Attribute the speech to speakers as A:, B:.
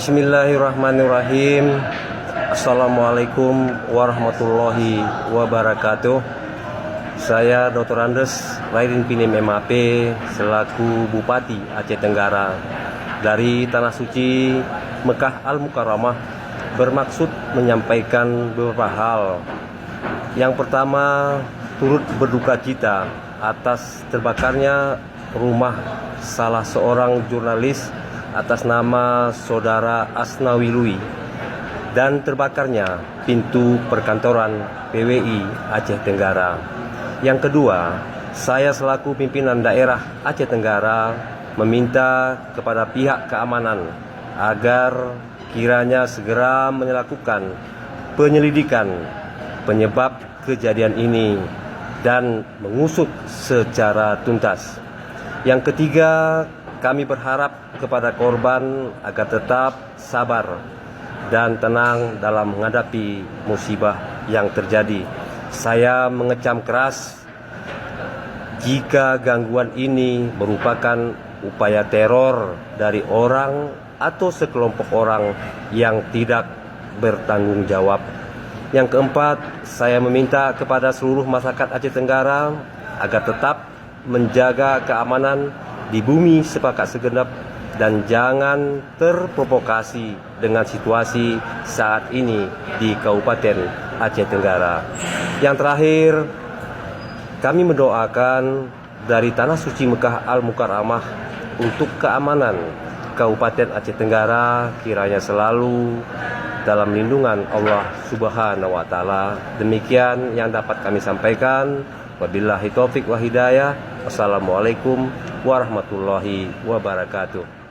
A: Bismillahirrahmanirrahim. Assalamualaikum warahmatullahi wabarakatuh. Saya Dr. Andes Rairin Pinim MAP selaku Bupati Aceh Tenggara dari Tanah Suci Mekah Al-Mukarramah bermaksud menyampaikan beberapa hal. Yang pertama, turut berduka cita atas terbakarnya rumah salah seorang jurnalis atas nama Saudara Asnawi Lui dan terbakarnya pintu perkantoran PWI Aceh Tenggara. Yang kedua, saya selaku pimpinan daerah Aceh Tenggara meminta kepada pihak keamanan agar kiranya segera melakukan penyelidikan penyebab kejadian ini dan mengusut secara tuntas. Yang ketiga, kami berharap kepada korban agar tetap sabar dan tenang dalam menghadapi musibah yang terjadi. Saya mengecam keras jika gangguan ini merupakan upaya teror dari orang atau sekelompok orang yang tidak bertanggung jawab. Yang keempat, saya meminta kepada seluruh masyarakat Aceh Tenggara agar tetap menjaga keamanan di bumi sepakat segenap dan jangan terprovokasi dengan situasi saat ini di Kabupaten Aceh Tenggara. Yang terakhir, kami mendoakan dari Tanah Suci Mekah Al-Mukarramah untuk keamanan Kabupaten Aceh Tenggara kiranya selalu dalam lindungan Allah Subhanahu wa Ta'ala. Demikian yang dapat kami sampaikan. Wabillahi taufik wa hidayah. Wassalamualaikum warahmatullahi wabarakatuh.